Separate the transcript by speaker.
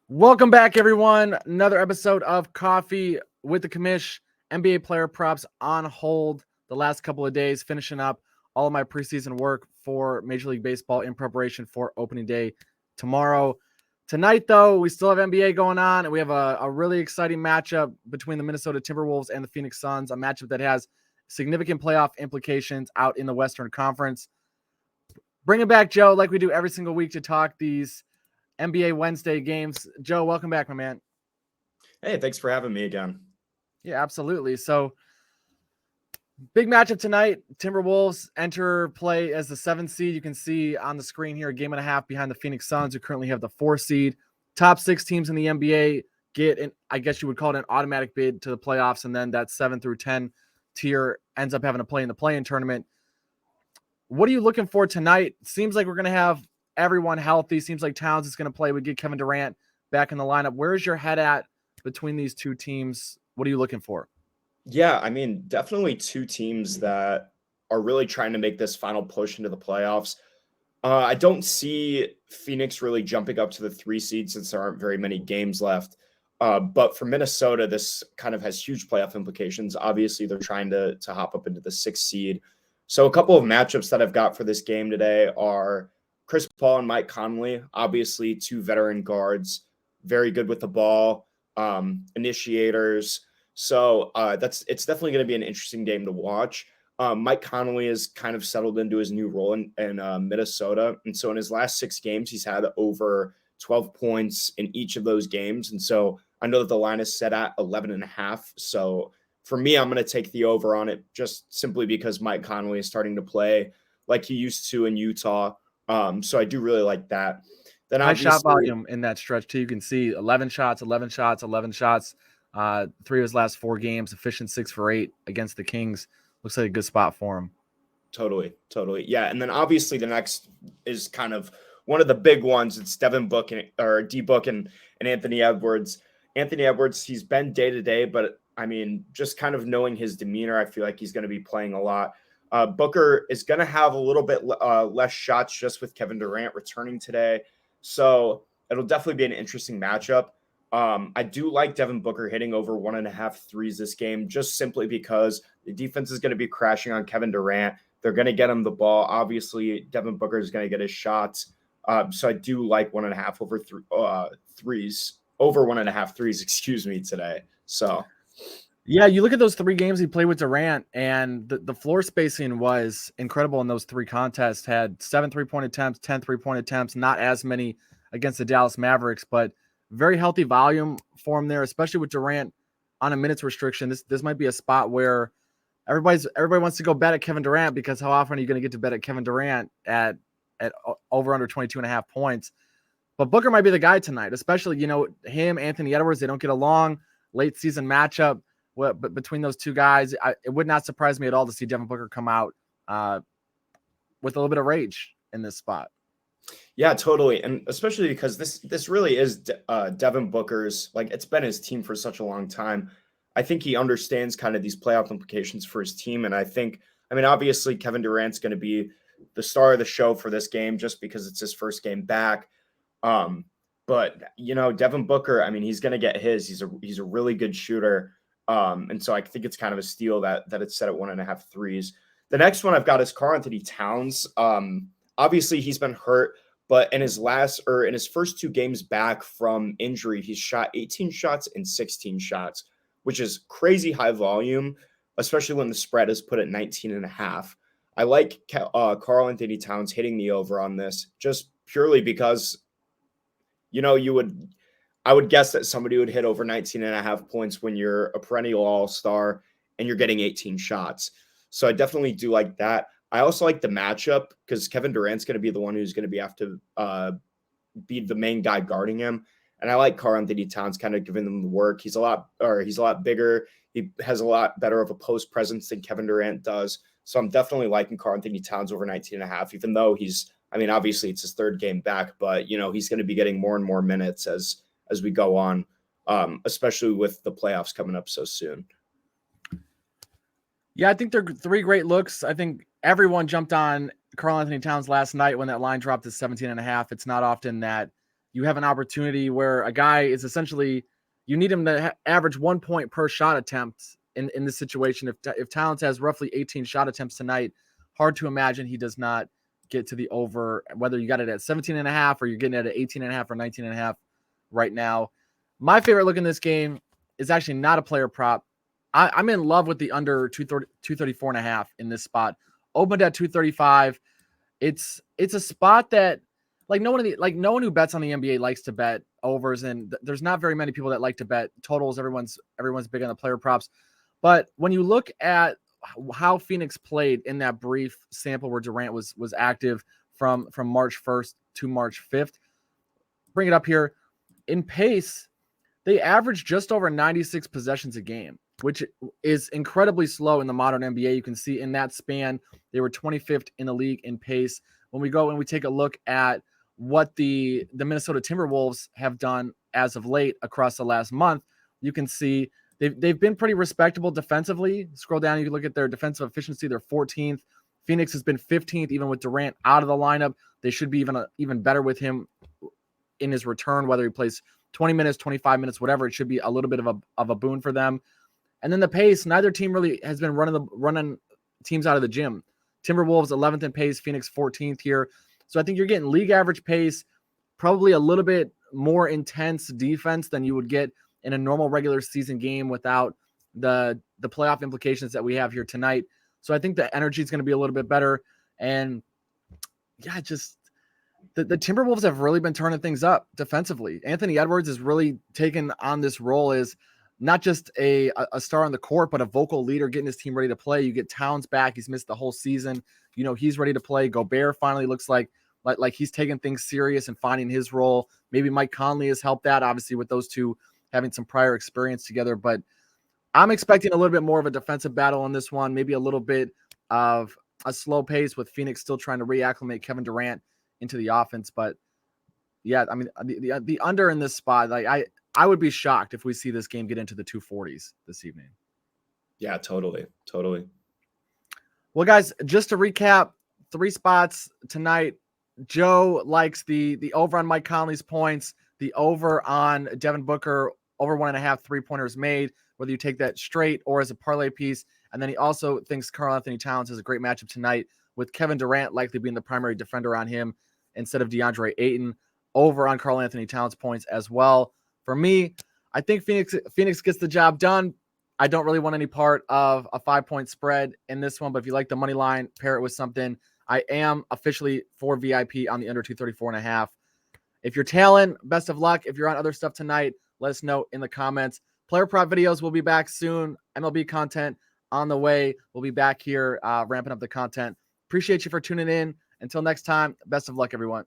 Speaker 1: Welcome back, everyone. Another episode of Coffee with the Commish. NBA player props on hold the last couple of days, finishing up all of my preseason work for Major League Baseball in preparation for opening day tomorrow. Tonight, though, we still have NBA going on, and we have a really exciting matchup between the Minnesota Timberwolves and the Phoenix Suns, a matchup that has significant playoff implications out in the Western Conference. Bring it back, Joe, like we do every single week to talk these NBA Wednesday games. Joe, welcome back, my man.
Speaker 2: Hey, thanks for having me again.
Speaker 1: Yeah, absolutely. So, big matchup tonight. Timberwolves enter play as the 7th seed. You can see on the screen here a game and a half behind the Phoenix Suns, who currently have the 4 seed. Top 6 teams in the NBA get an, I guess you would call it an automatic bid to the playoffs, and then that 7 through 10 tier ends up having to play in the play-in tournament. What are you looking for tonight? Seems like we're going to have everyone healthy. Seems like Towns is going to play. We get Kevin Durant back in the lineup. Where's your head at between these two teams? What are you looking for?
Speaker 2: Yeah, I mean, definitely two teams that are really trying to make this final push into the playoffs. I don't see Phoenix really jumping up to the 3 seed since there aren't very many games left. But for Minnesota, this kind of has huge playoff implications. Obviously, they're trying to hop up into the 6th seed. So a couple of matchups that I've got for this game today are Chris Paul and Mike Conley. Obviously, two veteran guards, very good with the ball, initiators. So it's definitely going to be an interesting game to watch. Mike Conley has kind of settled into his new role in Minnesota. And so in his last 6 games, he's had over 12 points in each of those games. And so I know that the line is set at 11.5. So for me, I'm going to take the over on it just simply because Mike Conley is starting to play like he used to in Utah. So I do really like that. Then
Speaker 1: high shot volume in that stretch too. You can see 11 shots, 11 shots, 11 shots. 3 of his last 4 games, efficient 6 for 8 against the Kings. Looks like a good spot for him.
Speaker 2: Totally. Yeah. And then obviously the next is kind of one of the big ones. It's Devin Booker or D Book and Anthony Edwards. Anthony Edwards, he's been day to day, but I mean, just kind of knowing his demeanor, I feel like he's going to be playing a lot. Booker is going to have a little bit less shots just with Kevin Durant returning today. So it'll definitely be an interesting matchup. I do like Devin Booker hitting over 1.5 threes this game, just simply because the defense is going to be crashing on Kevin Durant. They're going to get him the ball. Obviously, Devin Booker is going to get his shots. So I do like 1.5 threes, over 1.5 threes, excuse me, today. So
Speaker 1: yeah, you look at those 3 games he played with Durant, and the floor spacing was incredible in those 3 contests. Had 7 3-point attempts, 10 3-point attempts, not as many against the Dallas Mavericks, but very healthy volume for him there, especially with Durant on a minutes restriction. This might be a spot where everybody wants to go bet at Kevin Durant, because how often are you going to get to bet at Kevin Durant at over under 22.5 points? But Booker might be the guy tonight, especially, him, Anthony Edwards, they don't get along. Late season matchup. But between those two guys, it would not surprise me at all to see Devin Booker come out with a little bit of rage in this spot.
Speaker 2: Yeah, totally. And especially because this really is Devin Booker's, like, it's been his team for such a long time. I think he understands kind of these playoff implications for his team. And I mean, obviously Kevin Durant's going to be the star of the show for this game just because it's his first game back. But Devin Booker, I mean, he's going to get his. He's a really good shooter. And so I think it's kind of a steal that it's set at 1.5 threes. The next one I've got is Karl-Anthony Towns. Obviously he's been hurt, but in his first 2 games back from injury, he's shot 18 shots and 16 shots, which is crazy high volume, especially when the spread is put at 19.5. I like Karl-Anthony Towns hitting the over on this just purely because, I would guess that somebody would hit over 19.5 points when you're a perennial all-star and you're getting 18 shots. So I definitely do like that. I also like the matchup because Kevin Durant's going to be the one who's going to have to be the main guy guarding him. And I like Karl-Anthony Towns kind of giving them the work. He's a lot bigger. He has a lot better of a post presence than Kevin Durant does. So I'm definitely liking Karl-Anthony Towns over 19.5, even though obviously it's his 3rd game back, but he's going to be getting more and more minutes as we go on, especially with the playoffs coming up so soon.
Speaker 1: Yeah, I think they're 3 great looks. I think everyone jumped on Karl-Anthony Towns last night when that line dropped to 17.5. It's not often that you have an opportunity where a guy is essentially, you need him to average 1 point per shot attempt in this situation. If Towns has roughly 18 shot attempts tonight, hard to imagine he does not get to the over, whether you got it at 17.5 or you're getting it at 18.5 or 19.5 right now. My favorite look in this game is actually not a player prop. I'm in love with the under 234.5 in this spot. Opened at 235. It's a spot that no one who bets on the NBA likes to bet overs, and there's not very many people that like to bet totals. Everyone's big on the player props. But when you look at how Phoenix played in that brief sample where Durant was active from March 1st to March 5th, bring it up here. In pace, they averaged just over 96 possessions a game, which is incredibly slow in the modern NBA. You can see in that span, they were 25th in the league in pace. When we go and we take a look at what the Minnesota Timberwolves have done as of late across the last month, you can see they've been pretty respectable defensively. Scroll down, you can look at their defensive efficiency. They're 14th. Phoenix has been 15th, even with Durant out of the lineup. They should be even better with him in his return, whether he plays 20 minutes, 25 minutes, whatever. It should be a little bit of a boon for them. And then the pace, neither team really has been running teams out of the gym. Timberwolves 11th in pace, Phoenix 14th here. So I think you're getting league average pace, probably a little bit more intense defense than you would get in a normal regular season game without the playoff implications that we have here tonight. So I think the energy is going to be a little bit better. And yeah, just the Timberwolves have really been turning things up defensively. Anthony Edwards has really taken on this role as not just a star on the court, but a vocal leader, getting his team ready to play. You get Towns back. He's missed the whole season. He's ready to play. Gobert finally looks like he's taking things serious and finding his role. Maybe Mike Conley has helped that, obviously, with those two having some prior experience together. But I'm expecting a little bit more of a defensive battle in this one, maybe a little bit of a slow pace with Phoenix still trying to reacclimate Kevin Durant into the offense. But yeah, I mean, the under in this spot, I would be shocked if we see this game get into the 240s this evening.
Speaker 2: Yeah, totally.
Speaker 1: Well, guys, just to recap, 3 spots tonight. Joe likes the over on Mike Conley's points, the over on Devin Booker, over 1.5 3-pointers made, whether you take that straight or as a parlay piece. And then he also thinks Karl-Anthony Towns has a great matchup tonight, with Kevin Durant likely being the primary defender on him instead of DeAndre Ayton. Over on Karl-Anthony Towns points as well. For me, I think Phoenix gets the job done. I don't really want any part of a 5-point spread in this one, but if you like the money line, pair it with something. I am officially for VIP on the under 234.5. If you're tailing, best of luck. If you're on other stuff tonight, let us know in the comments. Player prop videos will be back soon. MLB content on the way. We'll be back here ramping up the content. Appreciate you for tuning in. Until next time, best of luck, everyone.